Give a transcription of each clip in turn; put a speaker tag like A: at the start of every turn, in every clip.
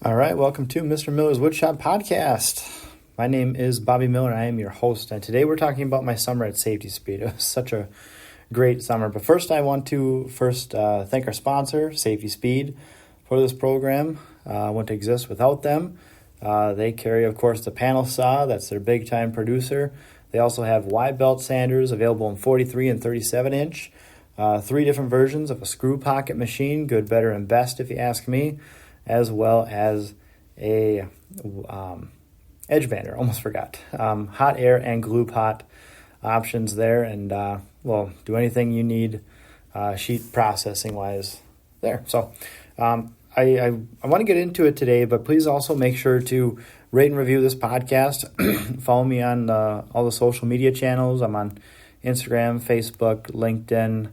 A: All right, welcome to Mr. Miller's Woodshop Podcast. My name is Bobby Miller, and I am your host. And today we're talking about my summer at Safety Speed. It was such a great summer. But first, I want to thank our sponsor, Safety Speed, for this program. Wouldn't exist without them. They carry, of course, the panel saw. That's their big-time producer. They also have wide belt sanders available in 43 and 37 inch. 3 different versions of a screw pocket machine, good, better, and best if you ask me, as well as a edge bander. Almost forgot. Hot air and glue pot options there, and do anything you need sheet processing wise there. So I want to get into it today, but please also make sure to rate and review this podcast. Follow me on all the social media channels. I'm on Instagram, Facebook, LinkedIn,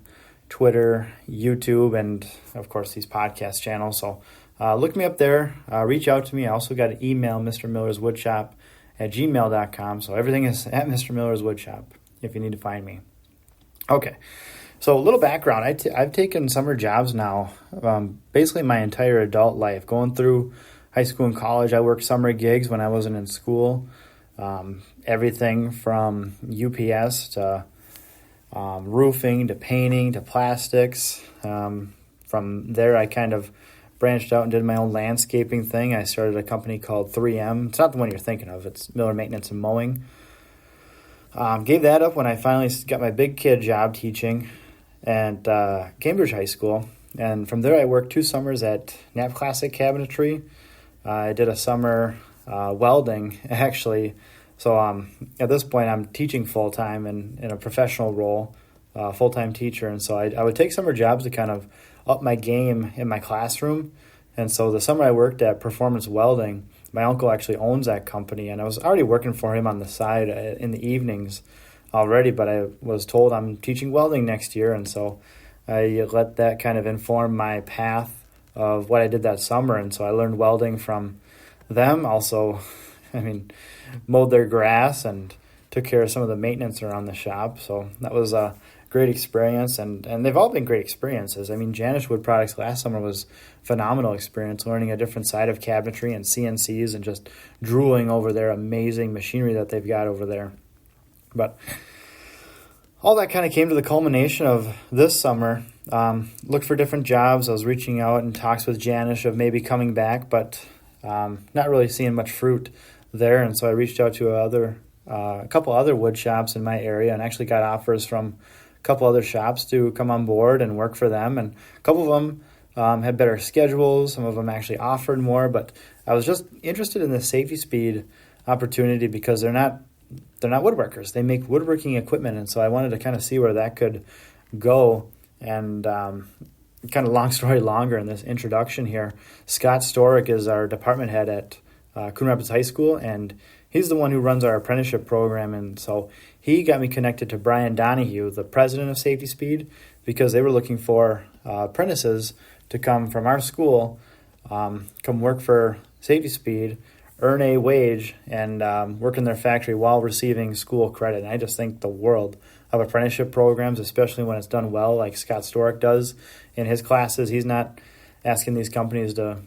A: Twitter, YouTube, and of course these podcast channels. So look me up there. Reach out to me. I also got an email, mrmillerswoodshop@gmail.com. So everything is at Mr. Miller's Woodshop if you need to find me. Okay. So a little background. I've taken summer jobs now, basically my entire adult life. Going through high school and college, I worked summer gigs when I wasn't in school. Everything from UPS to roofing to painting to plastics. From there, I kind of branched out and did my own landscaping thing. I started a company called 3M. It's not the one you're thinking of. It's Miller Maintenance and Mowing. Gave that up when I finally got my big kid job teaching at Cambridge High School. And from there, I worked 2 summers at Knapp Classic Cabinetry. I did a summer welding, actually. So at this point, I'm teaching full-time in a professional role, full-time teacher. And so I would take summer jobs to kind of up my game in my classroom. And so the summer I worked at Performance Welding, my uncle actually owns that company, and I was already working for him on the side in the evenings already, but I was told I'm teaching welding next year, and so I let that kind of inform my path of what I did that summer. And so I learned welding from them. Also, mowed their grass and took care of some of the maintenance around the shop. So that was a great experience, and they've all been great experiences. Janish Wood Products last summer was phenomenal experience, learning a different side of cabinetry and CNCs and just drooling over their amazing machinery that they've got over there. But all that kind of came to the culmination of this summer. Looked for different jobs. I was reaching out in talks with Janish of maybe coming back, but not really seeing much fruit there. And so I reached out to a couple other wood shops in my area and actually got offers from a couple other shops to come on board and work for them. And a couple of them had better schedules. Some of them actually offered more, but I was just interested in the Safety Speed opportunity because they're not woodworkers. They make woodworking equipment, and so I wanted to kind of see where that could go. And kind of long story longer in this introduction here, Scott Storick is our department head at Coon Rapids High School, and he's the one who runs our apprenticeship program. And so he got me connected to Brian Donahue, the president of Safety Speed, because they were looking for apprentices to come from our school, come work for Safety Speed, earn a wage, and work in their factory while receiving school credit. And I just think the world of apprenticeship programs, especially when it's done well, like Scott Storick does in his classes. He's not asking these companies to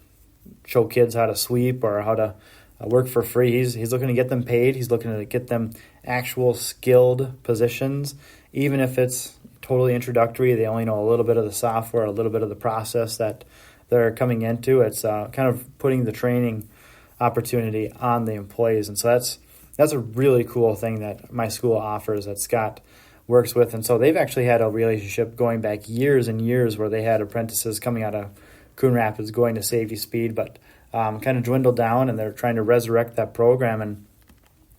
A: show kids how to sweep or how to work for free. He's looking to get them paid. He's looking to get them actual skilled positions, even if it's totally introductory. They only know a little bit of the software, a little bit of the process that they're coming into. It's kind of putting the training opportunity on the employees. And so that's a really cool thing that my school offers, that Scott works with. And so they've actually had a relationship going back years and years where they had apprentices coming out of Coon Rapids going to Safety Speed, but kind of dwindled down, and they're trying to resurrect that program. And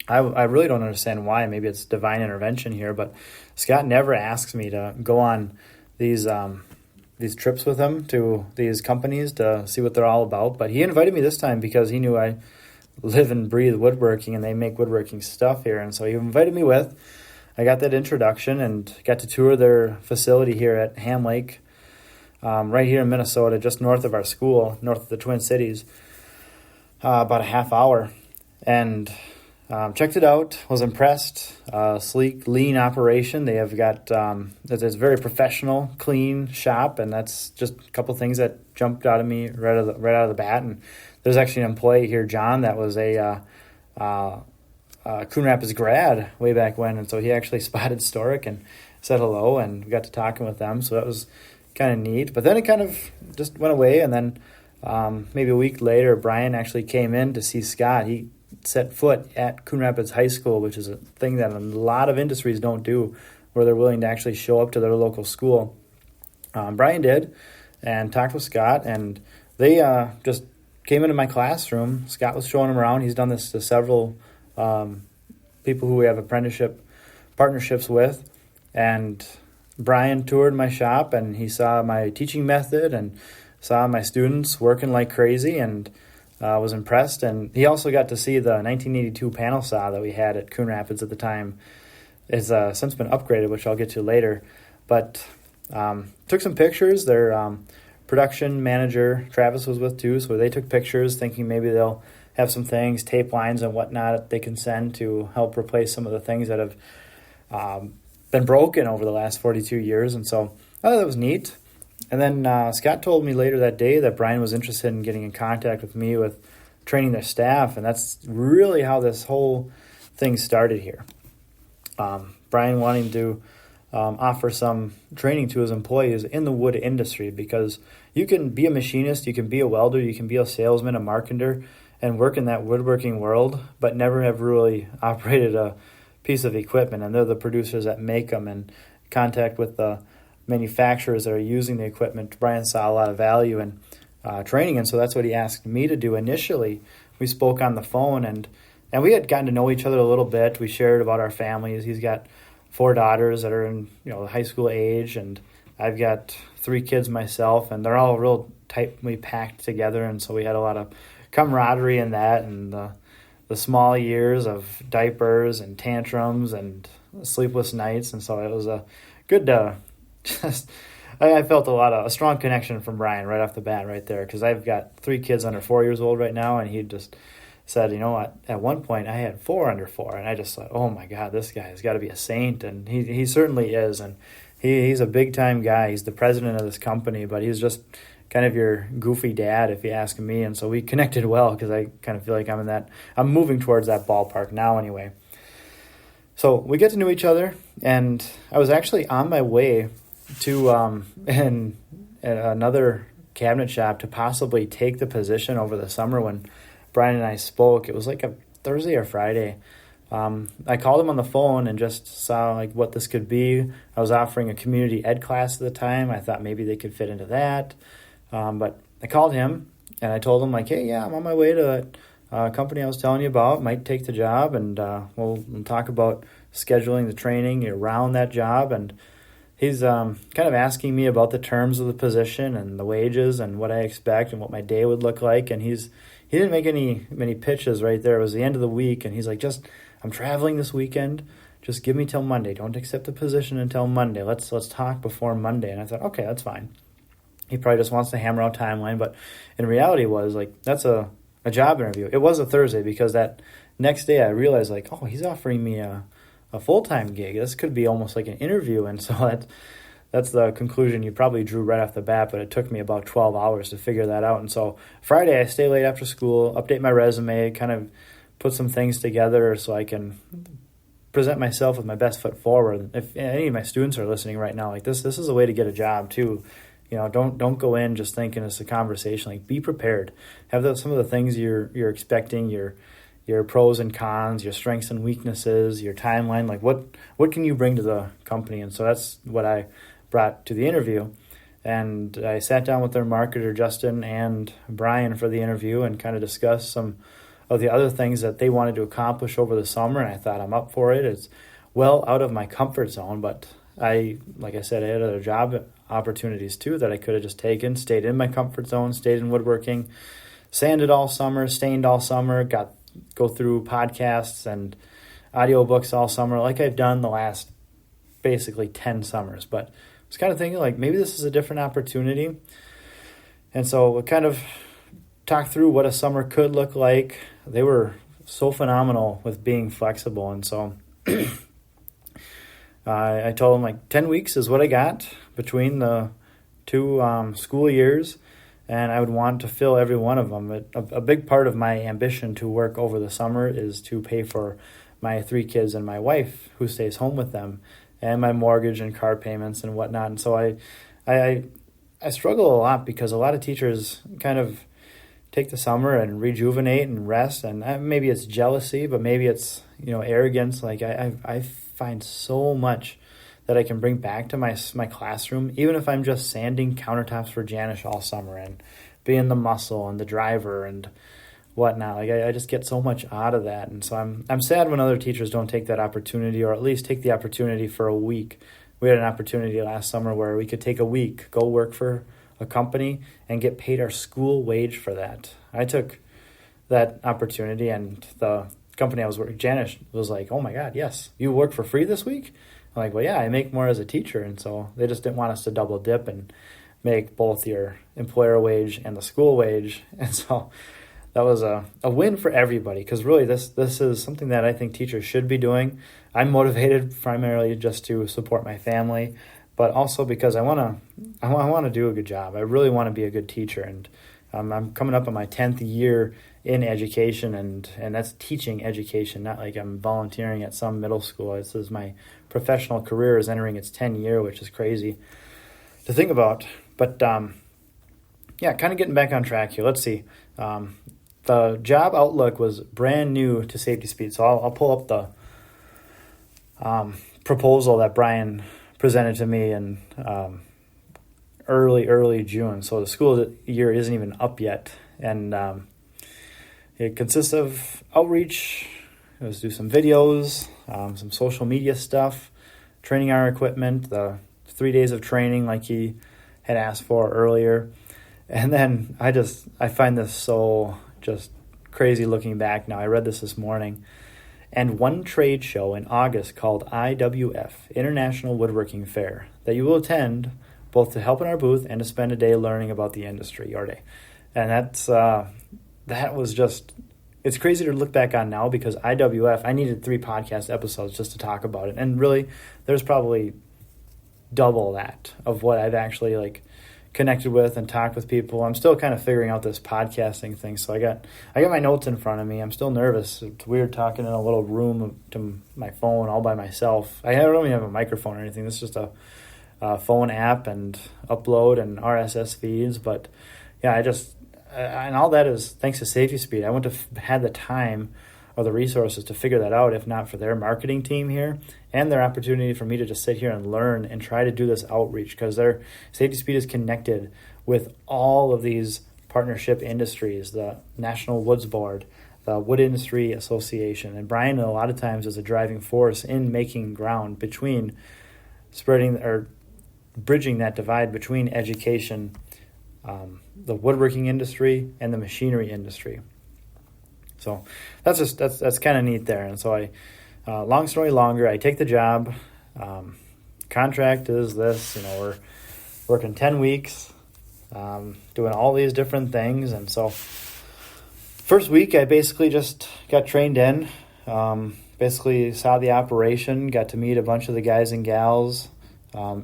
A: I really don't understand why. Maybe it's divine intervention here, but Scott never asks me to go on these trips with him to these companies to see what they're all about. But he invited me this time because he knew I live and breathe woodworking, and they make woodworking stuff here. And so he invited me with. I got that introduction and got to tour their facility here at Ham Lake, right here in Minnesota, just north of our school, north of the Twin Cities, about a half hour. And checked it out, was impressed. Sleek, lean operation. They have got, it's a very professional, clean shop, and that's just a couple things that jumped out of me right out of the bat. And there's actually an employee here, John, that was a Coon Rapids grad way back when, and so he actually spotted Storic and said hello, and we got to talking with them, so that was kind of neat. But then it kind of just went away, and then maybe a week later, Brian actually came in to see Scott. He set foot at Coon Rapids High School, which is a thing that a lot of industries don't do, where they're willing to actually show up to their local school. Brian did, and talked with Scott, and they just came into my classroom. Scott was showing him around. He's done this to several people who we have apprenticeship partnerships with, and Brian toured my shop, and he saw my teaching method and saw my students working like crazy, and was impressed. And he also got to see the 1982 panel saw that we had at Coon Rapids at the time. It's since been upgraded, which I'll get to later. But took some pictures. Their production manager, Travis, was with too, so they took pictures thinking maybe they'll have some things, tape lines and whatnot they can send to help replace some of the things that have been broken over the last 42 years. And so I thought that was neat. And then Scott told me later that day that Brian was interested in getting in contact with me with training their staff, and that's really how this whole thing started here. Brian wanting to offer some training to his employees in the wood industry, because you can be a machinist, you can be a welder, you can be a salesman, a marketer, and work in that woodworking world, but never have really operated a piece of equipment. And they're the producers that make them, and contact with the manufacturers that are using the equipment. Brian saw a lot of value in training, and so that's what he asked me to do initially. We spoke on the phone, and we had gotten to know each other a little bit. We shared about our families. He's got 4 daughters that are in high school age, and I've got 3 kids myself, and they're all real tightly packed together, and so we had a lot of camaraderie in that, and the small years of diapers and tantrums and sleepless nights. And so it was a good I felt a strong connection from Brian right off the bat right there, because I've got 3 kids under 4 years old right now, and he just said, at one point I had 4 under 4, and I just thought, oh my God, this guy has got to be a saint, and he certainly is, and he's a big time guy. He's the president of this company, but he's just kind of your goofy dad, if you ask me. And so we connected well, because I kind of feel like I'm moving towards that ballpark now anyway. So we get to know each other, and I was actually on my way to another cabinet shop to possibly take the position over the summer when Brian and I spoke. It was like a Thursday or Friday. I called him on the phone and just saw what this could be. I was offering a community ed class at the time. I thought maybe they could fit into that. But I called him, and I told him, hey, yeah, I'm on my way to that company I was telling you about. Might take the job, and we'll talk about scheduling the training around that job. And he's kind of asking me about the terms of the position and the wages and what I expect and what my day would look like. And he didn't make many pitches right there. It was the end of the week, and he's like, I'm traveling this weekend. Just give me till Monday. Don't accept the position until Monday. Let's talk before Monday. And I thought, okay, that's fine. He probably just wants to hammer out timeline, but in reality was that's a job interview. It was a Thursday, because that next day I realized he's offering me a full-time gig. This could be almost like an interview. And so that's the conclusion you probably drew right off the bat, but it took me about 12 hours to figure that out. And so Friday I stay late after school, update my resume, kind of put some things together so I can present myself with my best foot forward. If any of my students are listening right now, this is a way to get a job too. Don't go in just thinking it's a conversation. Be prepared. Have some of the things you're expecting, your pros and cons, your strengths and weaknesses, your timeline. What can you bring to the company? And so that's what I brought to the interview. And I sat down with their marketer, Justin, and Brian for the interview, and kind of discussed some of the other things that they wanted to accomplish over the summer. And I thought, I'm up for it. It's well out of my comfort zone, but like I said, I had other job opportunities too that I could have just taken, stayed in my comfort zone, stayed in woodworking, sanded all summer, stained all summer, go through podcasts and audiobooks all summer, like I've done the last basically 10 summers. But I was kind of thinking maybe this is a different opportunity. And so we kind of talked through what a summer could look like. They were so phenomenal with being flexible. And so I told him like 10 weeks is what I got between the two school years, and I would want to fill every one of them. A big part of my ambition to work over the summer is to pay for my 3 kids and my wife who stays home with them, and my mortgage and car payments and whatnot. And so I struggle a lot because a lot of teachers kind of take the summer and rejuvenate and rest, and maybe it's jealousy, but maybe it's arrogance. Like I find so much that I can bring back to my classroom, even if I'm just sanding countertops for Janish all summer and being the muscle and the driver and whatnot. Like I just get so much out of that. And so I'm sad when other teachers don't take that opportunity, or at least take the opportunity for a week. We had an opportunity last summer where we could take a week, go work for a company and get paid our school wage for that. I took that opportunity, and the company I was working, Janish, was like, "Oh my God, yes, you work for free this week?" I'm like, "Well, yeah, I make more as a teacher." And so they just didn't want us to double dip and make both your employer wage and the school wage. And so that was a win for everybody, because really this is something that I think teachers should be doing. I'm motivated primarily just to support my family, but also because I want to do a good job. I really want to be a good teacher, and I'm coming up on my 10th year in education, and that's teaching education, not like I'm volunteering at some middle school. This is my professional career is entering its 10th year, which is crazy to think about. But yeah, kind of getting back on track here. Let's see. The job outlook was brand new to Safety Speed, so I'll pull up the proposal that Brian presented to me in early June. So the school year isn't even up yet, and it consists of outreach. Let's do some videos, some social media stuff, training our equipment, the 3 days of training like he had asked for earlier. And then I find this so just crazy looking back now. I read this morning. And one trade show in August called IWF, International Woodworking Fair, that you will attend both to help in our booth and to spend a day learning about the industry, your day. And that was just, it's crazy to look back on now, because IWF, I needed 3 podcast episodes just to talk about it. And really, there's probably double that of what I've actually connected with and talked with people. I'm still kind of figuring out this podcasting thing. So I got my notes in front of me. I'm still nervous. It's weird talking in a little room to my phone all by myself. I don't even have a microphone or anything. This is just a phone app and upload and RSS feeds. But yeah, and all that is thanks to Safety Speed. I wouldn't have had the time or the resources to figure that out if not for their marketing team here and their opportunity for me to just sit here and learn and try to do this outreach, because their Safety Speed is connected with all of these partnership industries, the National Woods Board, the Wood Industry Association, and Brian a lot of times is a driving force in making ground between bridging that divide between education, the woodworking industry, and the machinery industry. So that's kind of neat there. And so long story longer, I take the job. Contract is this, we're working 10 weeks, doing all these different things. And so first week, I basically just got trained in, basically saw the operation, got to meet a bunch of the guys and gals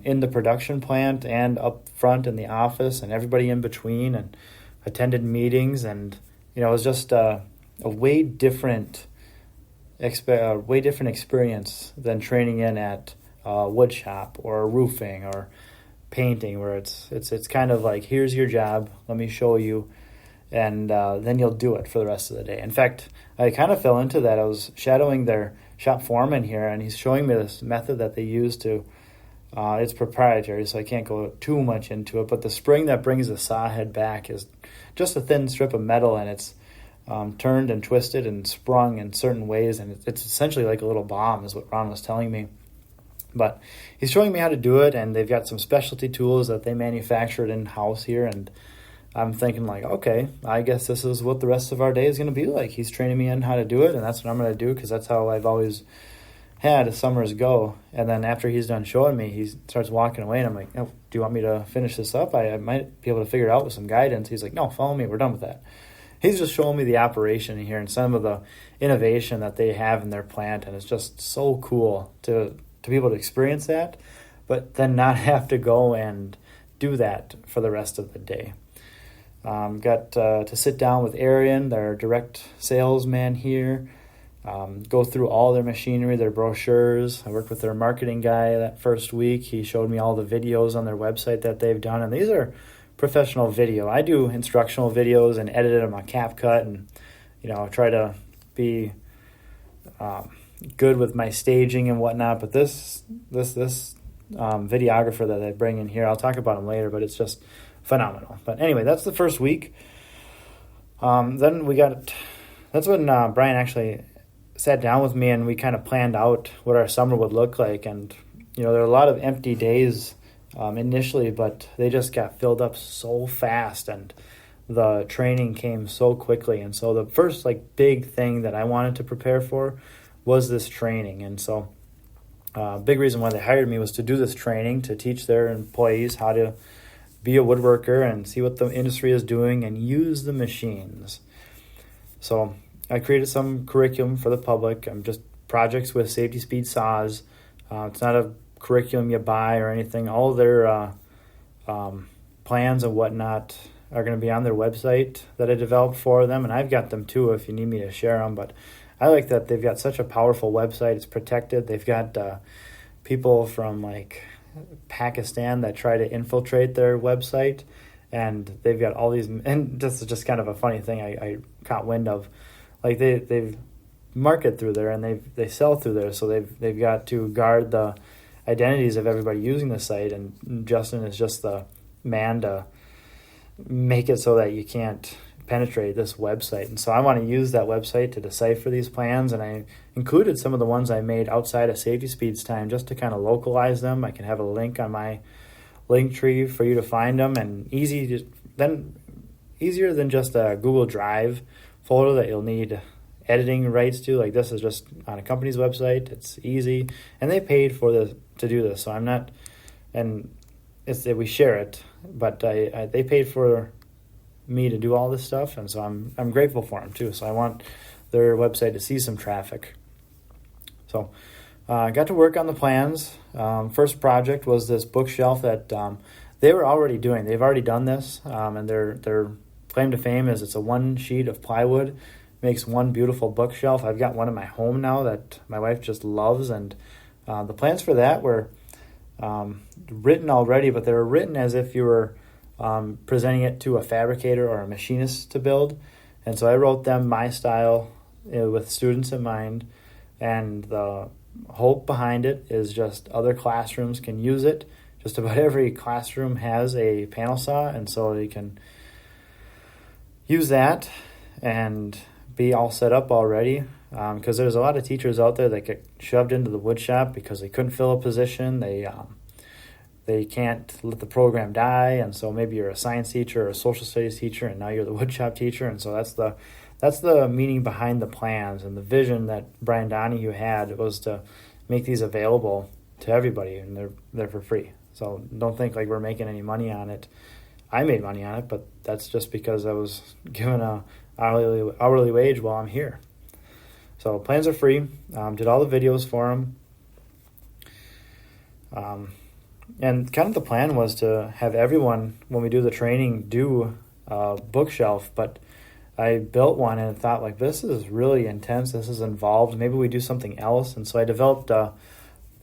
A: in the production plant and up front in the office and everybody in between, and attended meetings. And, it was just a way different experience than training in at a wood shop or roofing or painting, where it's kind of like, here's your job, let me show you, and then you'll do it for the rest of the day. In fact, I kind of fell into that. I was shadowing their shop foreman here, and he's showing me this method that they use to, it's proprietary, so I can't go too much into it, but the spring that brings the saw head back is just a thin strip of metal, and it's turned and twisted and sprung in certain ways, and it's essentially like a little bomb is what Ron was telling me. But he's showing me how to do it, and they've got some specialty tools that they manufactured in-house here, and I'm thinking okay, I guess this is what the rest of our day is going to be like. He's training me in how to do it, and that's what I'm going to do, because that's how I've always had summers go. And then after he's done showing me, he starts walking away, and I'm like, do you want me to finish this up? I might be able to figure it out with some guidance. He's like, no, follow me, we're done with that. he's just showing me the operation here and some of the innovation that they have in their plant, and it's just so cool to be able to experience that, but then not have to go and do that for the rest of the day. Got to sit down with Arian, their direct salesman here, go through all their machinery, their brochures. I worked with their marketing guy that first week. He showed me all the videos on their website that they've done, and these are professional video. I do instructional videos and edit them on CapCut, and try to be good with my staging and whatnot. But this videographer that I bring in here, I'll talk about him later, but it's just phenomenal. But anyway, that's the first week. Then that's when Brian actually sat down with me and we kind of planned out what our summer would look like. And, there are a lot of empty days initially, but they just got filled up so fast and the training came so quickly. And so the first big thing that I wanted to prepare for was this training. And so big reason why they hired me was to do this training, to teach their employees how to be a woodworker and see what the industry is doing and use the machines. So I created some curriculum for the public. Just projects with Safety Speed saws. It's not a curriculum you buy or anything. All of their plans and whatnot are going to be on their website that I developed for them, and I've got them too if you need me to share them. But I like that they've got such a powerful website. It's protected. They've got people from Pakistan that try to infiltrate their website, and they've got all these. And this is just kind of a funny thing I caught wind of. They've market through there and they sell through there, so they've got to guard the identities of everybody using the site. And Justin is just the man to make it so that you can't penetrate this website. And so I want to use that website to decipher these plans, and I included some of the ones I made outside of Safety Speed's time just to kind of localize them. I can have a link on my link tree for you to find them, and easier than just a Google Drive folder that you'll need editing rights to. This is just on a company's website. It's easy, and they paid to do this, so I'm not, and we share it, but they paid for me to do all this stuff, and so I'm grateful for them too. So I want their website to see some traffic. So I got to work on the plans. First project was this bookshelf that they were already doing. They've already done this, and their claim to fame is it's a one sheet of plywood, makes one beautiful bookshelf. I've got one in my home now that my wife just loves, and the plans for that were written already, but they were written as if you were presenting it to a fabricator or a machinist to build. And so I wrote them my style with students in mind, and the hope behind it is just other classrooms can use it. Just about every classroom has a panel saw, and so they can use that and be all set up already, because there's a lot of teachers out there that get shoved into the wood shop because they couldn't fill a position. They can't let the program die, and so maybe you're a science teacher or a social studies teacher, and now you're the woodshop teacher. And so that's the meaning behind the plans, and the vision that Brian Donahue had was to make these available to everybody, and they're for free. So don't think we're making any money on it. I made money on it, but that's just because I was given a hourly wage while I'm here. So plans are free. Did all the videos for them. And kind of the plan was to have everyone, when we do the training, do a bookshelf. But I built one and thought, this is really intense. This is involved. Maybe we do something else. And so I developed a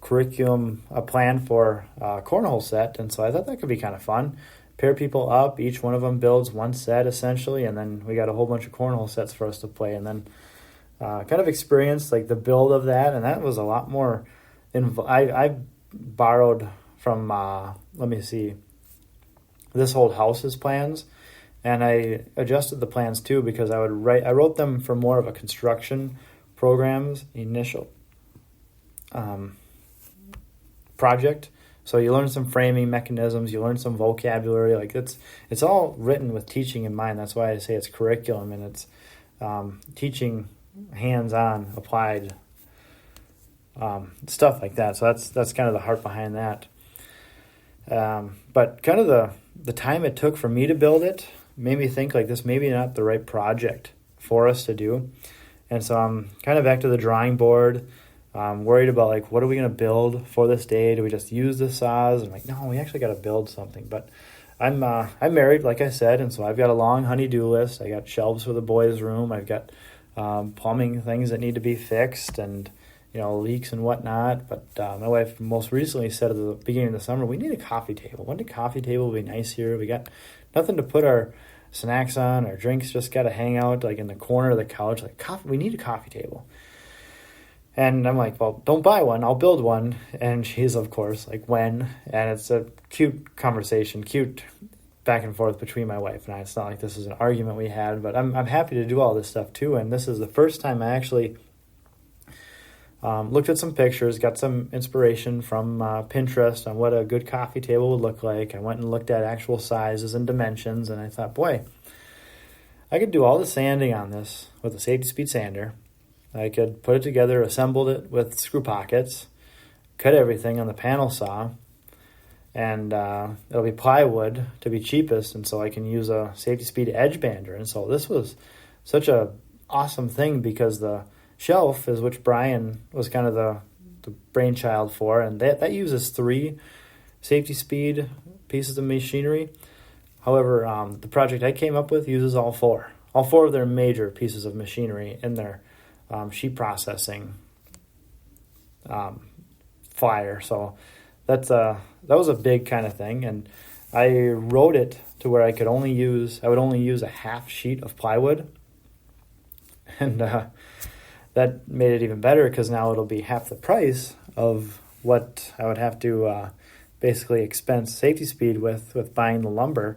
A: curriculum, a plan for a cornhole set. And so I thought that could be kind of fun. Pair people up. Each one of them builds one set, essentially. And then we got a whole bunch of cornhole sets for us to play. And then kind of experienced, the build of that. And that was a lot more... I borrowed from, this old house's plans, and I adjusted the plans too, because I wrote them for more of a construction program's initial project. So you learn some framing mechanisms, you learn some vocabulary, it's all written with teaching in mind. That's why I say it's curriculum, and it's teaching hands-on, applied stuff like that. So that's kind of the heart behind that. But kind of the time it took for me to build it made me think like this maybe not the right project for us to do. And so I'm kind of back to the drawing board. I'm worried about like, what are we going to build for this day? Do we just use the saws? I'm like, no, we actually got to build something. But I'm married, like I said, and so I've got a long honey-do list. I got shelves for the boys' room. I've got plumbing things that need to be fixed and, leaks and whatnot. But my wife most recently said at the beginning of the summer, we need a coffee table. Wouldn't a coffee table be nice here? We got nothing to put our snacks on. Our drinks just got to hang out like in the corner of the couch. Like, we need a coffee table. And I'm like, well, don't buy one. I'll build one. And she's, of course, like, when? And it's a cute conversation, cute back and forth between my wife and I. It's not like this is an argument we had, but I'm happy to do all this stuff too. And this is the first time I actually looked at some pictures, got some inspiration from Pinterest on what a good coffee table would look like. I went and looked at actual sizes and dimensions, and I thought, boy, I could do all the sanding on this with a safety speed sander. I could put it together, assembled it with screw pockets, cut everything on the panel saw, and it'll be plywood to be cheapest, and so I can use a safety speed edge bander. And so this was such a awesome thing because the shelf is which Brian was kind of the brainchild for, and that uses 3 safety speed pieces of machinery. However, the project I came up with uses all 4 of their major pieces of machinery in their sheet processing flyer. So that was a big kind of thing, and I wrote it to where I would only use a half sheet of plywood, and that made it even better because now it'll be half the price of what I would have to basically expense safety speed with buying the lumber.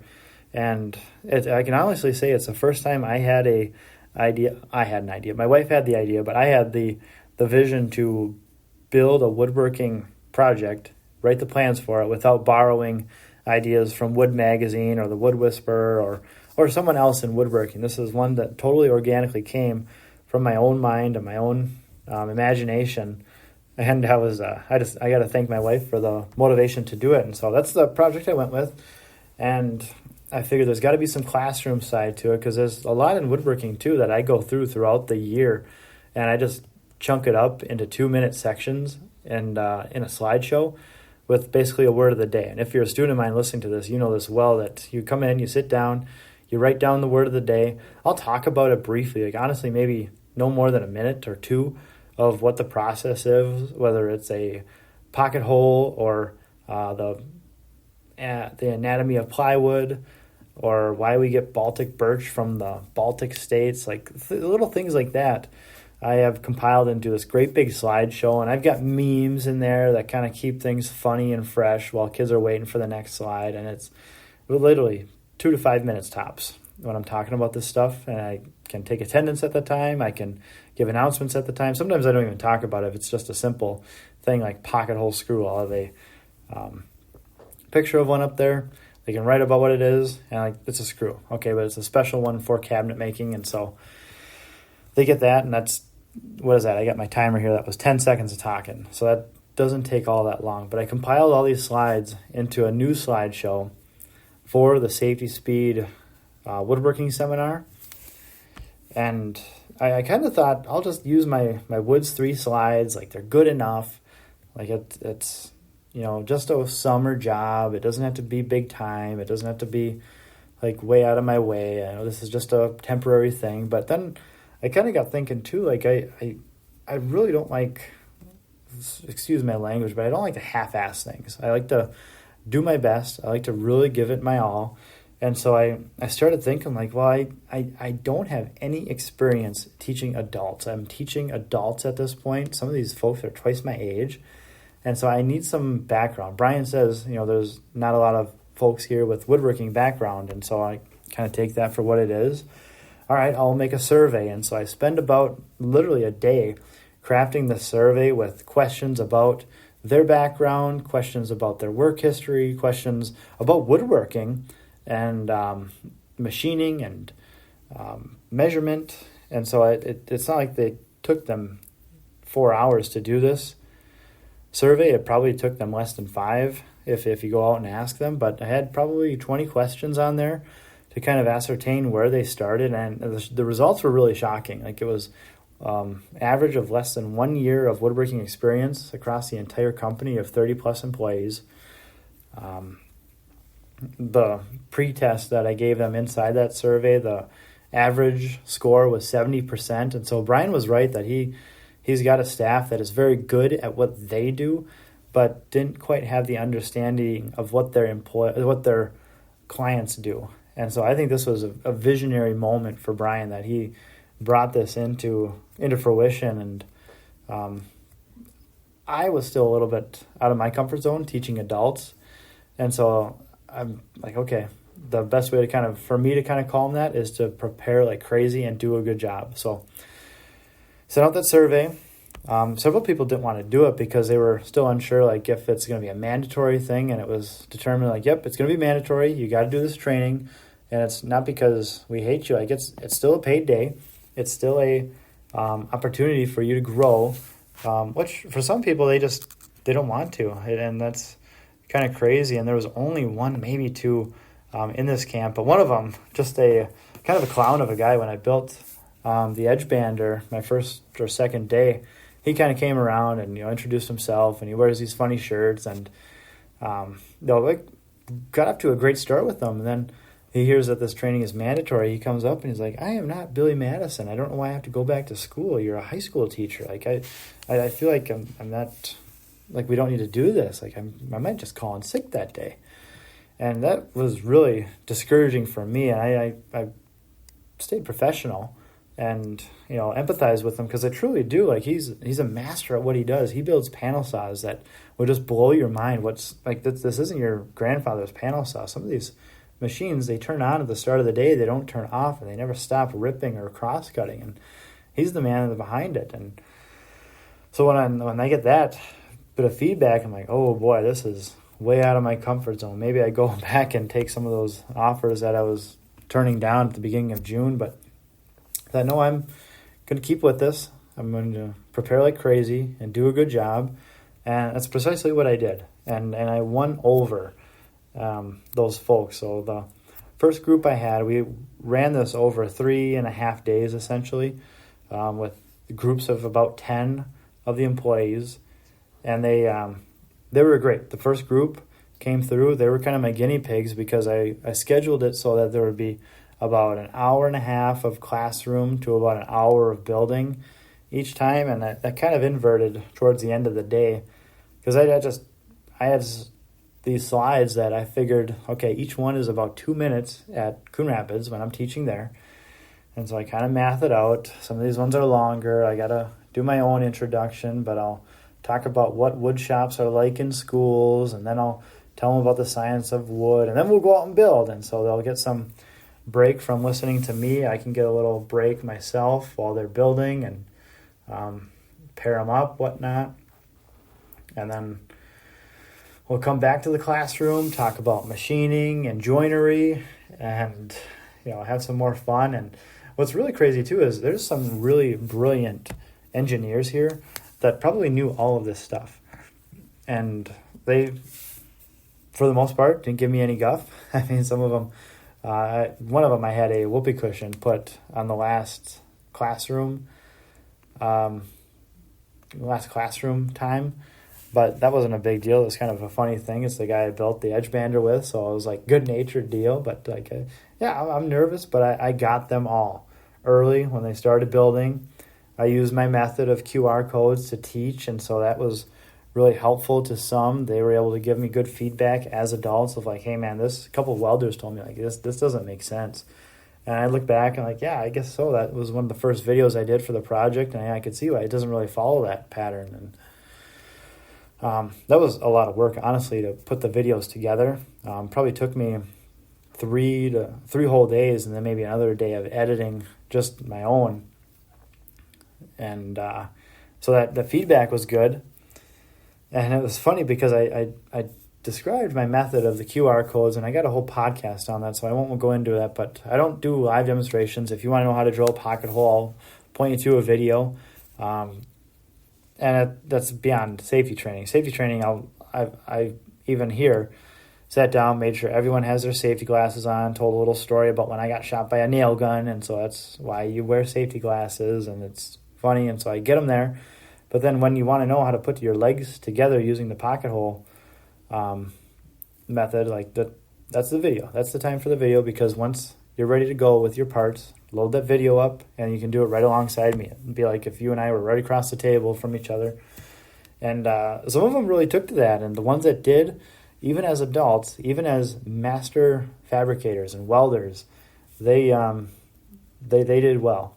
A: And I can honestly say it's the first time I had an idea. My wife had the idea, but I had the vision to build a woodworking project, write the plans for it without borrowing ideas from Wood Magazine or the Wood Whisperer or someone else in woodworking. This is one that totally organically came from my own mind and my own imagination. And I got to thank my wife for the motivation to do it. And so that's the project I went with. And I figured there's got to be some classroom side to it because there's a lot in woodworking too that I go throughout the year, and I just chunk it up into 2-minute sections and in a slideshow with basically a word of the day. And if you're a student of mine listening to this, you know this well, that you come in, you sit down, you write down the word of the day. I'll talk about it briefly, like honestly maybe no more than a minute or 2 of what the process is, whether it's a pocket hole or the anatomy of plywood, or why we get Baltic birch from the Baltic states, like little things like that. I have compiled into this great big slideshow, and I've got memes in there that kind of keep things funny and fresh while kids are waiting for the next slide. And it's literally 2 to 5 minutes tops when I'm talking about this stuff, and I can take attendance at the time. I can give announcements at the time. Sometimes I don't even talk about it if it's just a simple thing like pocket hole screw. I'll have a picture of one up there. They can write about what it is, and it's a screw. Okay, but it's a special one for cabinet making, and so they get that, and that's, what is that? I got my timer here. That was 10 seconds of talking, so that doesn't take all that long. But I compiled all these slides into a new slideshow for the Safety Speed woodworking seminar, and I kind of thought I'll just use my Woods 3 slides. Like, they're good enough. Like, it's just a summer job. It doesn't have to be big time. It doesn't have to be like way out of my way. I know this is just a temporary thing. But then I kind of got thinking too, like I really don't like, excuse my language, but I don't like to half-ass things. I like to do my best. I like to really give it my all. And so I started thinking like, well, I don't have any experience teaching adults. I'm teaching adults at this point. Some of these folks are twice my age. And so I need some background. Brian says, there's not a lot of folks here with woodworking background. And so I kind of take that for what it is. All right, I'll make a survey. And so I spend about literally a day crafting the survey with questions about their background, questions about their work history, questions about woodworking and machining and measurement. And so it's not like they took them 4 hours to do this survey. It probably took them less than 5 if you go out and ask them. But I had probably 20 questions on there to kind of ascertain where they started, and the results were really shocking. Like it was average of less than 1 year of woodworking experience across the entire company of 30 plus employees. The pre-test that I gave them inside that survey, the average score was 70%. And so Brian was right that he's got a staff that is very good at what they do, but didn't quite have the understanding of what their clients do. And so I think this was a visionary moment for Brian, that he brought this into fruition. And I was still a little bit out of my comfort zone teaching adults. And so I'm like, okay, the best way for me to calm that is to prepare like crazy and do a good job. So sent out that survey. Several people didn't want to do it because they were still unsure, like if it's going to be a mandatory thing, and it was determined like, yep, it's going to be mandatory. You got to do this training, and it's not because we hate you. Like it's still a paid day. It's still a opportunity for you to grow, which for some people they don't want to, and that's kind of crazy. And there was only one, maybe two, in this camp, but one of them, just a kind of a clown of a guy. When I built the Edge Bander my first or second day, he kind of came around and introduced himself, and he wears these funny shirts, and got up to a great start with them. And then he hears that this training is mandatory. He comes up and he's like, "I am not Billy Madison. I don't know why I have to go back to school. You're a high school teacher. Like I feel like I'm not, like we don't need to do this. Like I might just call in sick that day." And that was really discouraging for me. And I stayed professional and empathize with him, because I truly do. Like he's a master at what he does. He builds panel saws that would just blow your mind. What's like this isn't your grandfather's panel saw. Some of these machines, they turn on at the start of the day, they don't turn off, and they never stop ripping or cross cutting. And he's the man behind it. And so when I get that bit of feedback, I'm like, oh boy, this is way out of my comfort zone. Maybe I go back and take some of those offers that I was turning down at the beginning of June, but I know I'm going to keep with this. I'm going to prepare like crazy and do a good job. And that's precisely what I did. And I won over those folks. So the first group I had, we ran this over 3.5 days, essentially, with groups of about 10 of the employees. And they were great. The first group came through. They were kind of my guinea pigs, because I scheduled it so that there would be about an hour and a half of classroom to about an hour of building each time. And that kind of inverted towards the end of the day, because I had these slides that I figured, okay, each one is about 2 minutes at Coon Rapids when I'm teaching there. And so I kind of math it out. Some of these ones are longer. I got to do my own introduction, but I'll talk about what wood shops are like in schools, and then I'll tell them about the science of wood, and then we'll go out and build. And so they'll get some break from listening to me. I can get a little break myself while they're building, and pair them up, whatnot. And then we'll come back to the classroom, talk about machining and joinery, and have some more fun. And what's really crazy too is there's some really brilliant engineers here that probably knew all of this stuff, and they, for the most part, didn't give me any guff. I mean, some of them, one of them, I had a whoopee cushion put on the last classroom time, but that wasn't a big deal. It was kind of a funny thing. It's the guy I built the Edge Bander with, so it was like good-natured deal. But like, I'm nervous, but I got them all early when they started building. I used my method of QR codes to teach, and so that was really helpful to some. They were able to give me good feedback as adults of like, hey man, a couple of welders told me like this doesn't make sense. And I look back and like, yeah, I guess so. That was one of the first videos I did for the project, and I could see why it doesn't really follow that pattern. And that was a lot of work, honestly, to put the videos together. Probably took me 3 whole days, and then maybe another day of editing just my own. And so that the feedback was good. And it was funny because I described my method of the QR codes, and I got a whole podcast on that, so I won't go into that. But I don't do live demonstrations. If you want to know how to drill a pocket hole, I'll point you to a video. And that's beyond safety training. Safety training, I even here, sat down, made sure everyone has their safety glasses on, told a little story about when I got shot by a nail gun, and so that's why you wear safety glasses, and it's funny, and so I get them there. But then when you want to know how to put your legs together using the pocket hole method, that's the video. That's the time for the video, because once you're ready to go with your parts, load that video up, and you can do it right alongside me. It'd be like if you and I were right across the table from each other. And some of them really took to that, and the ones that did, even as adults, even as master fabricators and welders, they did well.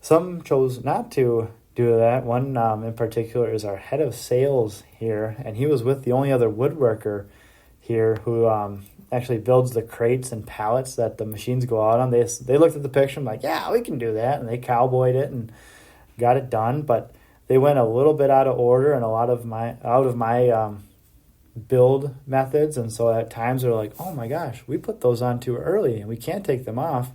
A: Some chose not to do that. One in particular is our head of sales here, and he was with the only other woodworker here who actually builds the crates and pallets that the machines go out on. They looked at the picture and like, yeah, we can do that, and they cowboyed it and got it done. But they went a little bit out of order and out of my build methods, and so at times they're like, oh my gosh, we put those on too early and we can't take them off,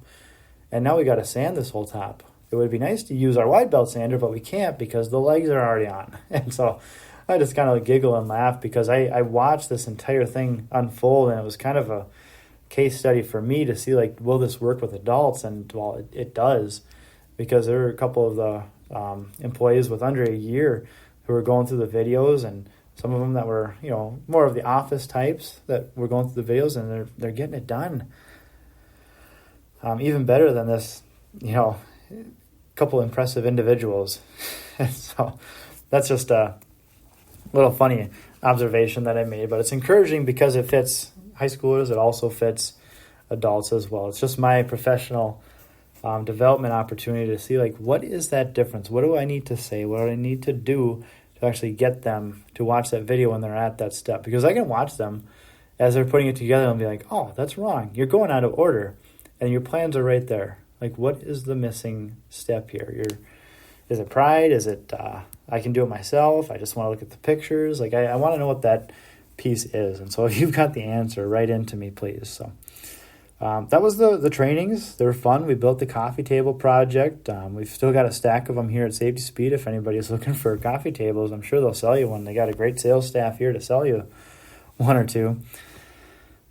A: and now we got to sand this whole top. It would be nice to use our wide belt sander, but we can't because the legs are already on. And so I just kind of giggle and laugh because I watched this entire thing unfold, and it was kind of a case study for me to see, like, will this work with adults? And well, it does, because there were a couple of the employees with under a year who were going through the videos, and some of them that were, more of the office types that were going through the videos, and they're getting it done. Even better than this, couple impressive individuals. So that's just a little funny observation that I made, but it's encouraging because it fits high schoolers. It also fits adults as well. It's just my professional development opportunity to see, like, what is that difference? What do I need to say? What do I need to do to actually get them to watch that video when they're at that step? Because I can watch them as they're putting it together and be like, oh, that's wrong. You're going out of order, and your plans are right there. Like, what is the missing step here? Is it pride? Is it I can do it myself? I just want to look at the pictures. Like, I want to know what that piece is. And so if you've got the answer, write into me, please. So that was the trainings. They were fun. We built the coffee table project. We've still got a stack of them here at Safety Speed. If anybody is looking for coffee tables, I'm sure they'll sell you one. They got a great sales staff here to sell you one or two.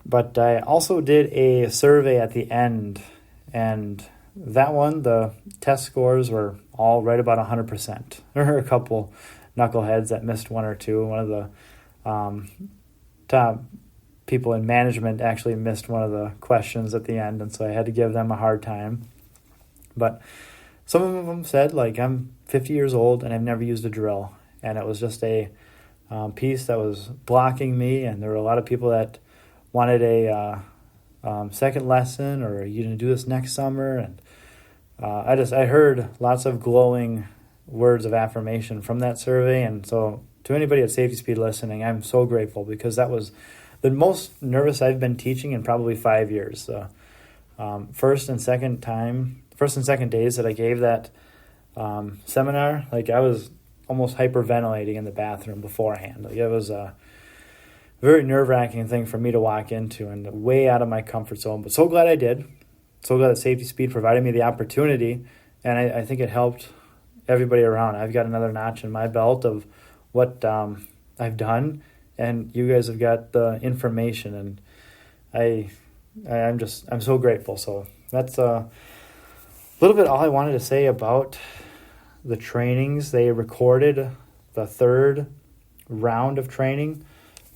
A: But I also did a survey at the end, and that one, the test scores were all right about 100%. There were a couple knuckleheads that missed one or two. One of the top people in management actually missed one of the questions at the end, and so I had to give them a hard time. But some of them said, like, I'm 50 years old and I've never used a drill, and it was just a piece that was blocking me, and there were a lot of people that wanted a second lesson, or are you going to do this next summer? And I heard lots of glowing words of affirmation from that survey. And so to anybody at Safety Speed listening, I'm so grateful, because that was the most nervous I've been teaching in probably 5 years. First and second days that I gave that seminar, like, I was almost hyperventilating in the bathroom beforehand. Like, it was a very nerve-wracking thing for me to walk into, and way out of my comfort zone. But so glad I did. So glad that Safety Speed provided me the opportunity, and I think it helped everybody around. I've got another notch in my belt of what I've done, and you guys have got the information, and I'm so grateful. So that's a little bit all I wanted to say about the trainings. They recorded the third round of training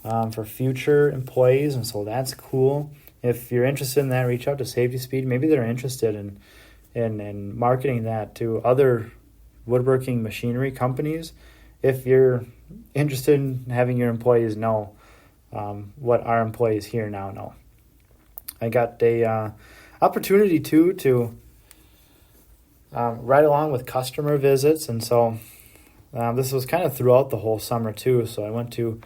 A: for future employees, and so that's cool. If you're interested in that, reach out to Safety Speed. Maybe they're interested in marketing that to other woodworking machinery companies. If you're interested in having your employees know what our employees here now know. I got a opportunity to ride along with customer visits, and so this was kind of throughout the whole summer too. So I went to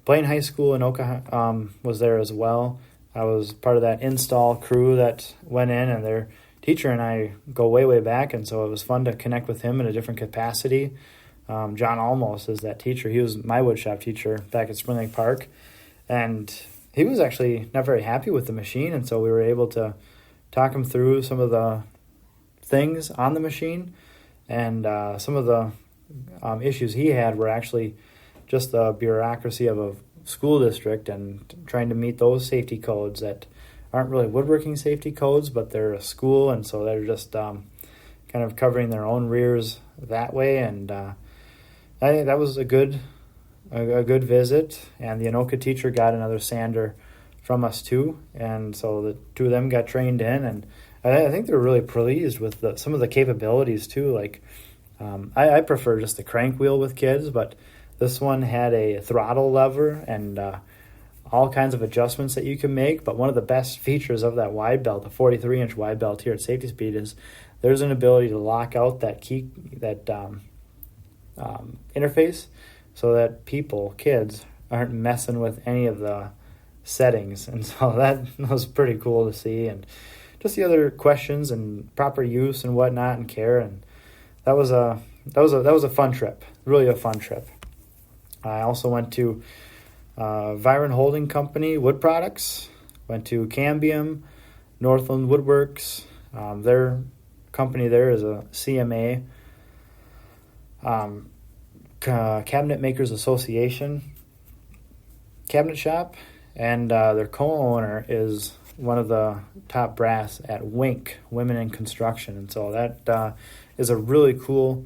A: Blaine High School in Oklahoma, was there as well. I was part of that install crew that went in, and their teacher and I go way, way back, and so it was fun to connect with him in a different capacity. John Almos is that teacher. He was my woodshop teacher back at Spring Lake Park, and he was actually not very happy with the machine, and so we were able to talk him through some of the things on the machine, and some of the issues he had were actually just the bureaucracy of school district and trying to meet those safety codes that aren't really woodworking safety codes, but they're a school, and so they're just kind of covering their own rears that way. And I think that was a good visit. And the Anoka teacher got another sander from us too, and so the two of them got trained in, and I think they're really pleased with some of the capabilities too. Like I prefer just the crank wheel with kids, but this one had a throttle lever and all kinds of adjustments that you can make. But one of the best features of that wide belt, the 43-inch wide belt here at Safety Speed, is there's an ability to lock out that key, that interface, so that kids, aren't messing with any of the settings. And so that was pretty cool to see, and just the other questions and proper use and whatnot and care. And that was a fun trip, really a fun trip. I also went to Viron Holding Company Wood Products, went to Cambium, Northland Woodworks. Their company there is a CMA, Cabinet Makers Association cabinet shop, and their co-owner is one of the top brass at WINC, Women in Construction. And so that is a really cool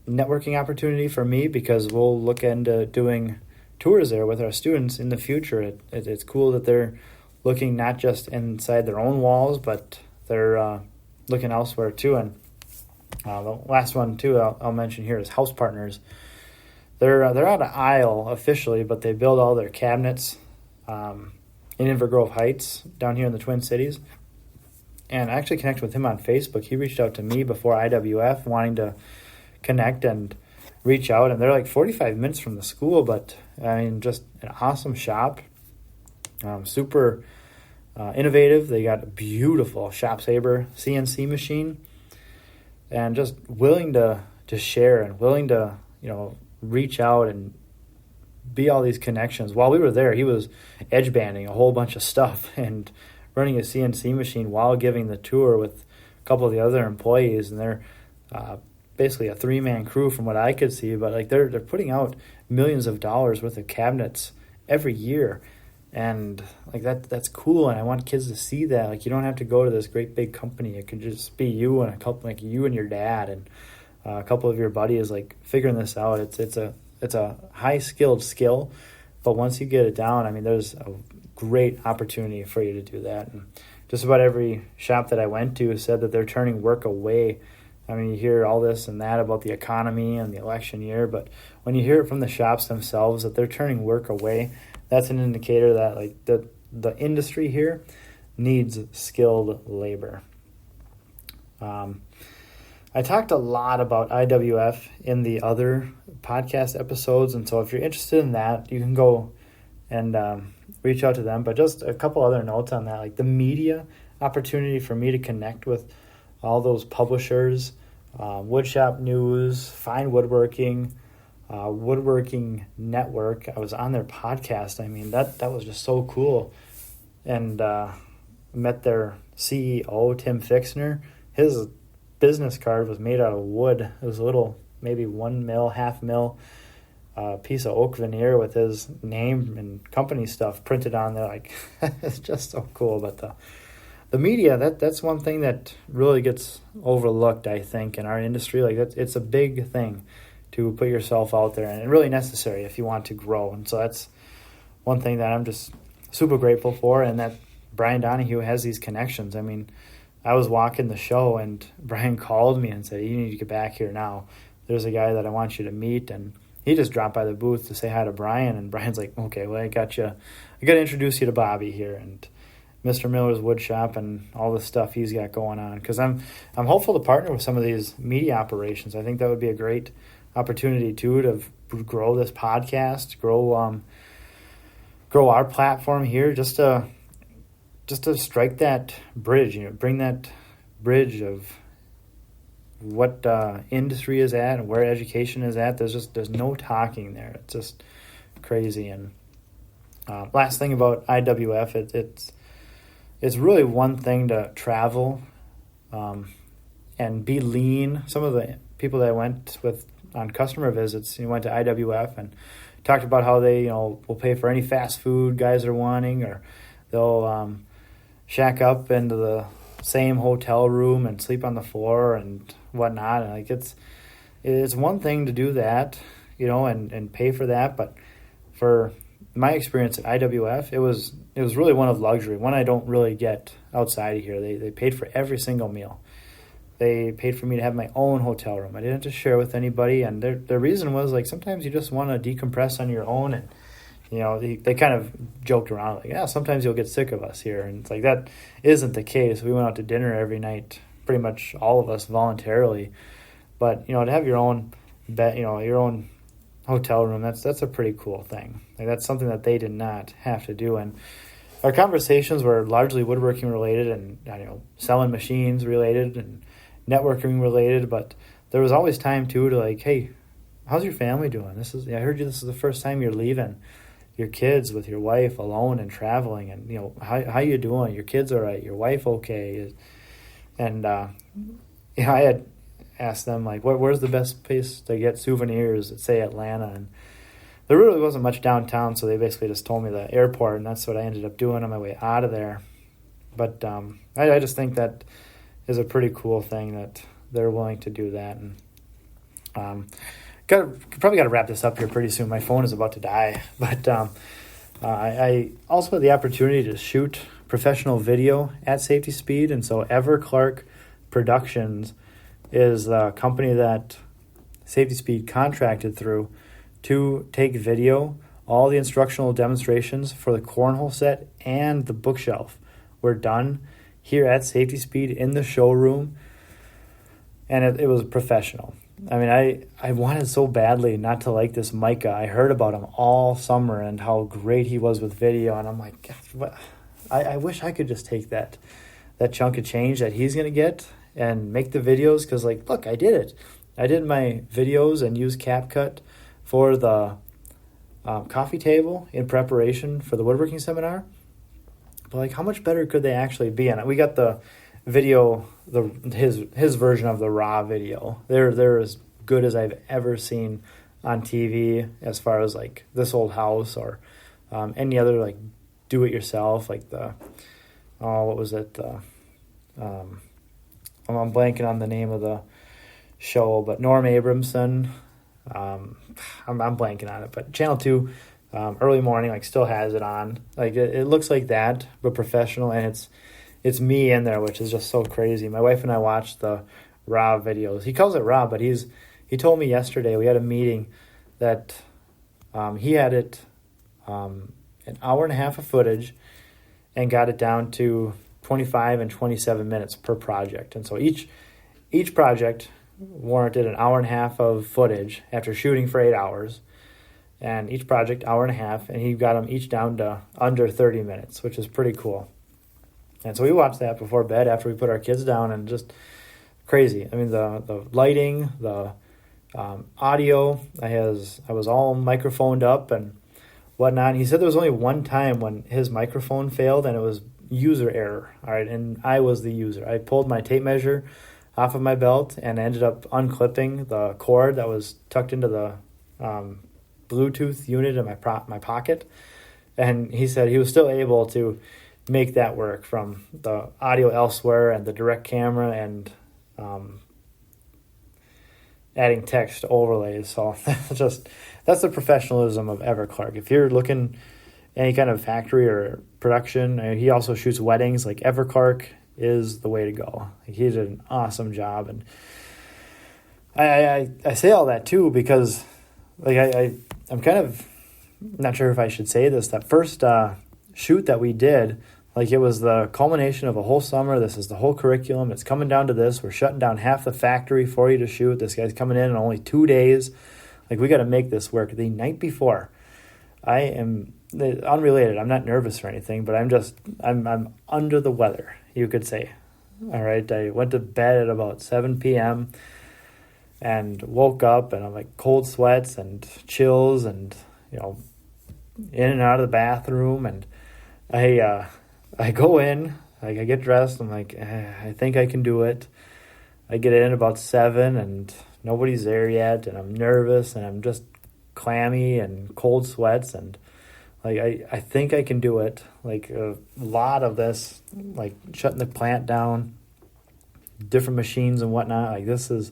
A: networking opportunity for me, because we'll look into doing tours there with our students in the future. It's cool that they're looking not just inside their own walls, but they're looking elsewhere too. And the last one too I'll mention here is House Partners. They're out of Isle officially, but they build all their cabinets in Inver Grove Heights down here in the Twin Cities. And I actually connected with him on Facebook. He reached out to me before IWF, wanting to connect and reach out. And they're like 45 minutes from the school, but I mean, just an awesome shop. Super innovative. They got a beautiful Shop Saber CNC machine, and just willing to share and willing to, reach out and be all these connections. While we were there, he was edge banding a whole bunch of stuff and running a CNC machine while giving the tour with a couple of the other employees. And they're basically a 3-man crew from what I could see, but like they're putting out millions of dollars worth of cabinets every year. And like that's cool, and I want kids to see that. Like, you don't have to go to this great big company. It can just be you and you and your dad and a couple of your buddies, like figuring this out. It's a high skilled skill, but once you get it down, I mean, there's a great opportunity for you to do that. And just about every shop that I went to said that they're turning work away. I mean, you hear all this and that about the economy and the election year, but when you hear it from the shops themselves that they're turning work away, that's an indicator that like the industry here needs skilled labor. I talked a lot about IWF in the other podcast episodes, and so if you're interested in that, you can go and reach out to them. But just a couple other notes on that, like the media opportunity for me to connect with all those publishers, Woodshop News, Fine Woodworking, Woodworking Network. I was on their podcast. I mean, that was just so cool. And met their CEO, Tim Fixner. His business card was made out of wood. It was a little, maybe 1 mil, half mil piece of oak veneer with his name and company stuff printed on there. Like, it's just so cool. But the media, that's one thing that really gets overlooked, I think, in our industry. Like, it's a big thing to put yourself out there, and really necessary if you want to grow. And so that's one thing that I'm just super grateful for, and that Brian Donahue has these connections. I mean, I was walking the show, and Brian called me and said, "You need to get back here now. There's a guy that I want you to meet." And he just dropped by the booth to say hi to Brian, and Brian's like, "Okay, well, I got to introduce you to Bobby here, and Mr. Miller's Wood Shop and all the stuff he's got going on." Because I'm hopeful to partner with some of these media operations. I think that would be a great opportunity too to grow this podcast, grow our platform here, just to strike that bridge, bring that bridge of what industry is at and where education is at. There's no talking there. It's just crazy. And last thing about IWF, it's really one thing to travel and be lean. Some of the people that I went with on customer visits, went to IWF, and talked about how they, will pay for any fast food guys are wanting, or they'll shack up into the same hotel room and sleep on the floor and whatnot. And like it's one thing to do that, and pay for that, but for my experience at IWF, it was really one of luxury, one I don't really get outside of here. They paid for every single meal. They paid for me to have my own hotel room. I didn't have to share with anybody, and their reason was like sometimes you just want to decompress on your own, and they kind of joked around like, yeah, sometimes you'll get sick of us here, and it's like that isn't the case. We went out to dinner every night, pretty much all of us voluntarily, but to have your own bed, your own hotel room, that's a pretty cool thing. Like that's something that they did not have to do, and our conversations were largely woodworking related and selling machines related and networking related, but there was always time too to like, hey, how's your family doing? I heard this is the first time you're leaving your kids with your wife alone and traveling, and how you doing? Your kids all right? Your wife okay? And I had asked them like, where's the best place to get souvenirs at, say, Atlanta, and there really wasn't much downtown, so they basically just told me the airport, and that's what I ended up doing on my way out of there. But I just think that is a pretty cool thing that they're willing to do that. And probably got to wrap this up here pretty soon. My phone is about to die. But I also had the opportunity to shoot professional video at Safety Speed, and so Ever Clark Productions is the company that Safety Speed contracted through to take video. All the instructional demonstrations for the cornhole set and the bookshelf were done here at Safety Speed in the showroom, and it was professional. I mean, I wanted so badly not to like this Micah. I heard about him all summer and how great he was with video, and I'm like, God, what? I wish I could just take that chunk of change that he's going to get and make the videos, because, like, look, I did it. I did my videos and used CapCut for the coffee table in preparation for the woodworking seminar. But like, how much better could they actually be? And we got the video, his version of the raw video. They're as good as I've ever seen on TV as far as like This Old House or any other like do it yourself, like what was it? I'm blanking on the name of the show, but Norm Abramson. I'm blanking on it, but Channel 2, early morning, like, still has it on. Like, it looks like that, but professional, and it's me in there, which is just so crazy. My wife and I watched the raw videos. He calls it raw, but he told me yesterday, we had a meeting, that he had it an hour and a half of footage and got it down to 25 and 27 minutes per project. And so each project warranted an hour and a half of footage after shooting for 8 hours, and each project hour and a half, and he got them each down to under 30 minutes, which is pretty cool. And so we watched that before bed after we put our kids down, and just crazy. I mean, the lighting, the audio, I was all microphoned up and whatnot. He said there was only one time when his microphone failed, and it was user error. All right, and I was the user. I pulled my tape measure off of my belt and ended up unclipping the cord that was tucked into the Bluetooth unit in my pocket. And he said he was still able to make that work from the audio elsewhere and the direct camera and adding text overlays. So that's the professionalism of Ever Clark. If you're looking any kind of factory or production, and he also shoots weddings, like, Ever Clark is the way to go. Like, he did an awesome job. And I say all that too because, like, I'm kind of not sure if I should say this. That first shoot that we did, like, it was the culmination of a whole summer. This is the whole curriculum. It's coming down to this. We're shutting down half the factory for you to shoot. This guy's coming in only 2 days. Like, we got to make this work. The night before, I am unrelated. I'm not nervous or anything, but I'm under the weather, you could say. All right. I went to bed at about 7 p.m. and woke up, and I'm like cold sweats and chills and, in and out of the bathroom. And I go in, I get dressed. I'm like, I think I can do it. I get in about 7 and nobody's there yet. And I'm nervous and I'm just clammy and cold sweats, and like I think I can do it. Like a lot of this, like shutting the plant down, different machines and whatnot, like this is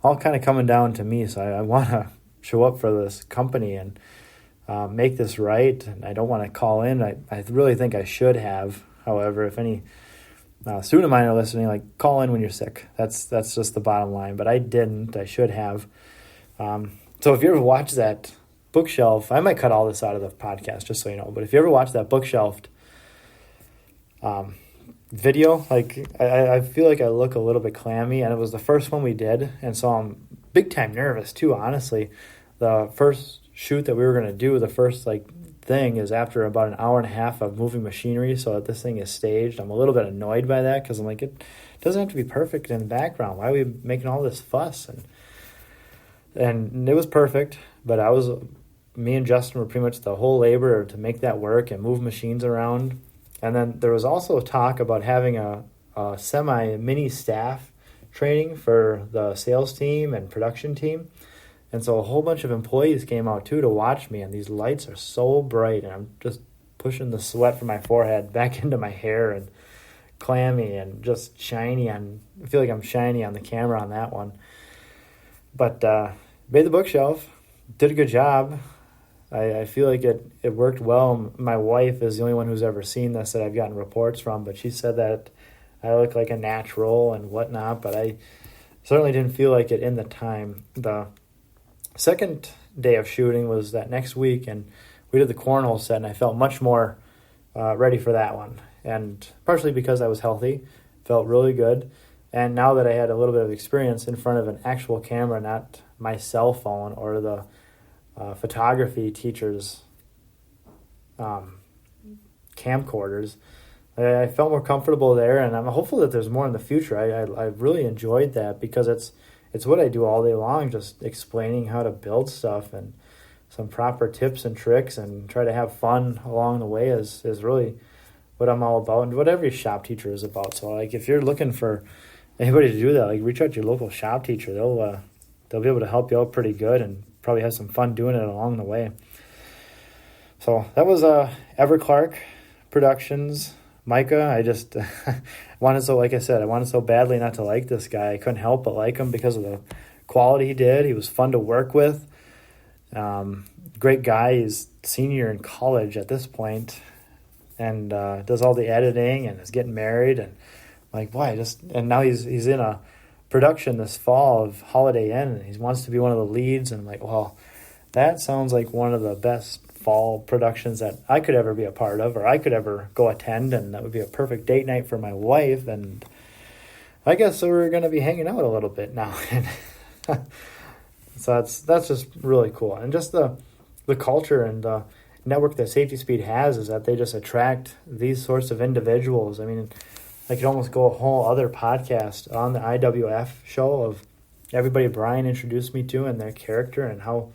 A: all kind of coming down to me. So I want to show up for this company and make this right. And I don't want to call in. I really think I should have. However, if any student of mine are listening, like call in when you're sick. That's just the bottom line. But I didn't. I should have. So if you ever watch that bookshelf, I might cut all this out of the podcast just so you know. But if you ever watch that bookshelf video, like I feel like I look a little bit clammy, and it was the first one we did, and so I'm big time nervous too, honestly. The first shoot that we were going to do, the first like thing is after about an hour and a half of moving machinery so that this thing is staged. I'm a little bit annoyed by that because I'm like, it doesn't have to be perfect in the background. Why are we making all this fuss? And it was perfect, but me and Justin were pretty much the whole labor to make that work and move machines around. And then there was also talk about having a semi-mini staff training for the sales team and production team. And so a whole bunch of employees came out too to watch me, and these lights are so bright, and I'm just pushing the sweat from my forehead back into my hair, and clammy and just shiny. I feel like I'm shiny on the camera on that one. But made the bookshelf, did a good job. I feel like it worked well. My wife is the only one who's ever seen this that I've gotten reports from, but she said that I look like a natural and whatnot, but I certainly didn't feel like it in the time. The second day of shooting was that next week, and we did the cornhole set, and I felt much more ready for that one. And partially because I was healthy, felt really good. And now that I had a little bit of experience in front of an actual camera, not my cell phone or the photography teacher's camcorders, I felt more comfortable there, and I'm hopeful that there's more in the future. I really enjoyed that because it's what I do all day long, just explaining how to build stuff and some proper tips and tricks, and try to have fun along the way is really what I'm all about, and what every shop teacher is about. So like if you're looking for anybody to do that, like reach out to your local shop teacher. They'll be able to help you out pretty good and probably have some fun doing it along the way. So that was Ever Clark Productions. Micah, I just wanted so badly not to like this guy. I couldn't help but like him because of the quality he did. He was fun to work with. Great guy. He's senior in college at this point, and does all the editing and is getting married. And like, boy, and now he's in a production this fall of Holiday Inn, and he wants to be one of the leads. And I'm like, well, that sounds like one of the best fall productions that I could ever be a part of, or I could ever go attend, and that would be a perfect date night for my wife. And I guess we're going to be hanging out a little bit now. So that's just really cool. And just the culture and the network that Safety Speed has is that they just attract these sorts of individuals. I mean, I could almost go a whole other podcast on the IWF show of everybody Brian introduced me to and their character and how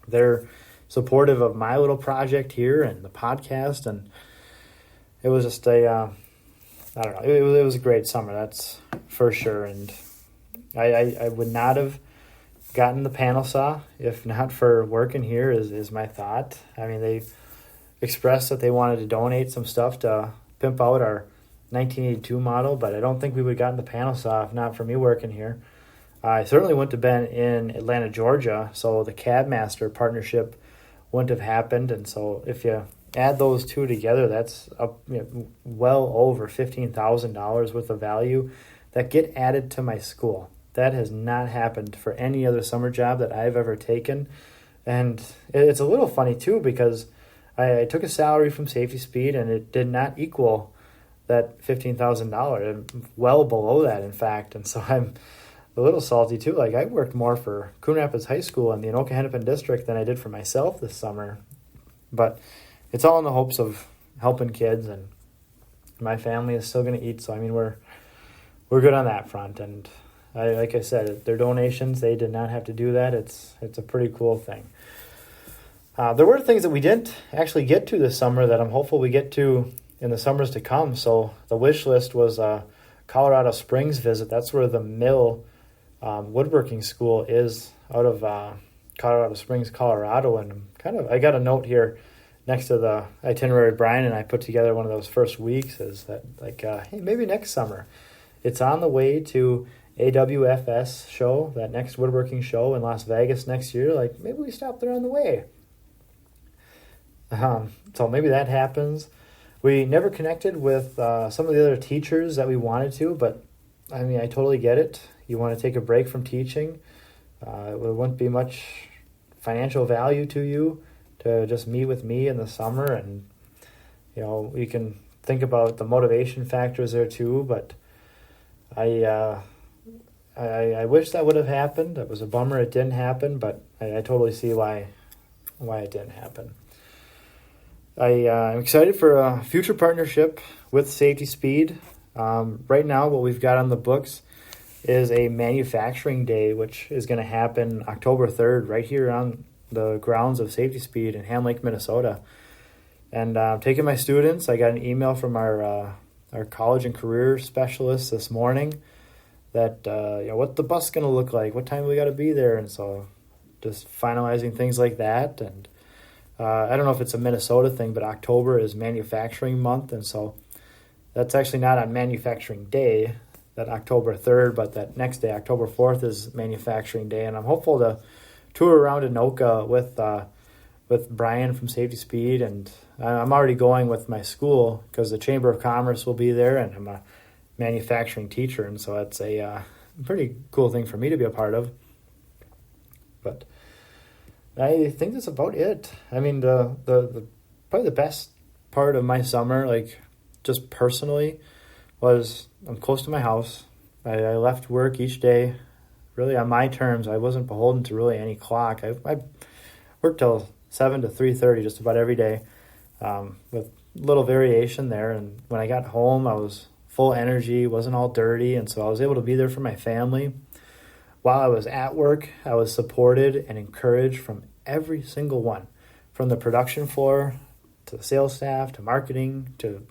A: they're supportive of my little project here and the podcast. And it was just I don't know, it was a great summer, that's for sure. And I would not have gotten the panel saw if not for working here is my thought. I mean, they expressed that they wanted to donate some stuff to pimp out our 1982 model, but I don't think we would have gotten the panel saw if not for me working here. I certainly wouldn't have been in Atlanta, Georgia, so the Cabmaster partnership wouldn't have happened. And so if you add those two together, that's up, well over $15,000 worth of value that get added to my school. That has not happened for any other summer job that I've ever taken. And it's a little funny too, because I took a salary from Safety Speed and it did not equal that $15,000, well below that, in fact. And so I'm a little salty too. Like, I worked more for Coon Rapids High School and the Anoka Hennepin District than I did for myself this summer. But it's all in the hopes of helping kids, and my family is still going to eat. So I mean, we're good on that front. And like I said, their donations, they did not have to do that. It's a pretty cool thing. There were things that we didn't actually get to this summer that I'm hopeful we get to in the summers to come. So the wish list was a Colorado Springs visit. That's where the Mill woodworking school is, out of Colorado Springs, Colorado, and I got a note here next to the itinerary Brian and I put together one of those first weeks is that hey, maybe next summer. It's on the way to AWFS show, that next woodworking show in Las Vegas next year. Like, maybe we stop there on the way. So maybe that happens. We never connected with some of the other teachers that we wanted to, but I mean, I totally get it. You want to take a break from teaching. It wouldn't be much financial value to you to just meet with me in the summer, and we can think about the motivation factors there too. But I wish that would have happened. It was a bummer it didn't happen, but I totally see why it didn't happen. I'm excited for a future partnership with Safety Speed. Right now, what we've got on the books is a manufacturing day, which is going to happen October 3rd, right here on the grounds of Safety Speed in Ham Lake, Minnesota. And I'm taking my students. I got an email from our college and career specialist this morning that what the bus is going to look like, what time we got to be there, and so just finalizing things like that. And I don't know if it's a Minnesota thing, but October is manufacturing month, and so that's actually not on manufacturing day, that October 3rd, but that next day, October 4th, is manufacturing day. And I'm hopeful to tour around Anoka with Brian from Safety Speed, and I'm already going with my school because the Chamber of Commerce will be there, and I'm a manufacturing teacher, and so it's a pretty cool thing for me to be a part of. But I think that's about it. I mean, the probably the best part of my summer, like just personally, was I'm close to my house. I left work each day, really on my terms. I wasn't beholden to really any clock. I worked till 7 to 3:30 just about every day, with little variation there. And when I got home, I was full energy, wasn't all dirty, and so I was able to be there for my family. While I was at work, I was supported and encouraged from every single one, from the production floor to the sales staff to marketing to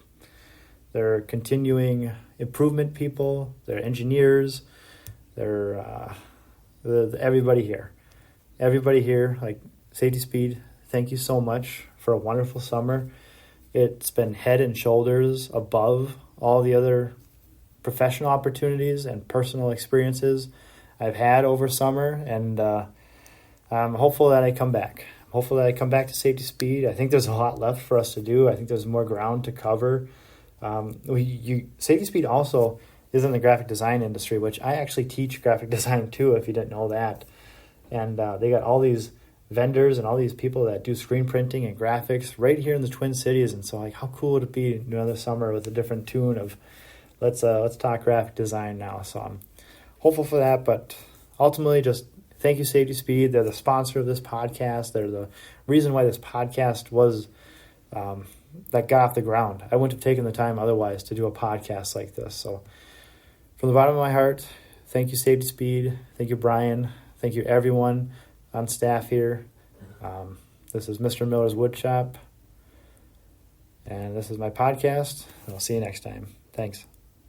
A: their continuing improvement people, their engineers, their everybody here. Everybody here, like Safety Speed, thank you so much for a wonderful summer. It's been head and shoulders above all the other professional opportunities and personal experiences I've had over summer, and I'm hopeful that I come back. I'm hopeful that I come back to Safety Speed. I think there's a lot left for us to do. I think there's more ground to cover. Safety Speed also is in the graphic design industry, which I actually teach graphic design too, if you didn't know that. And they got all these vendors and all these people that do screen printing and graphics right here in the Twin Cities. And so, like, how cool would it be to do another summer with a different tune of let's talk graphic design now. So I'm hopeful for that, but ultimately just thank you, Safety Speed. They're the sponsor of this podcast. They're the reason why this podcast was that got off the ground. I wouldn't have taken the time otherwise to do a podcast like this. So from the bottom of my heart, thank you, Safety Speed. Thank you, Brian. Thank you, everyone on staff here. This is Mr. Miller's Woodshop, and this is my podcast. I'll see you next time. Thanks.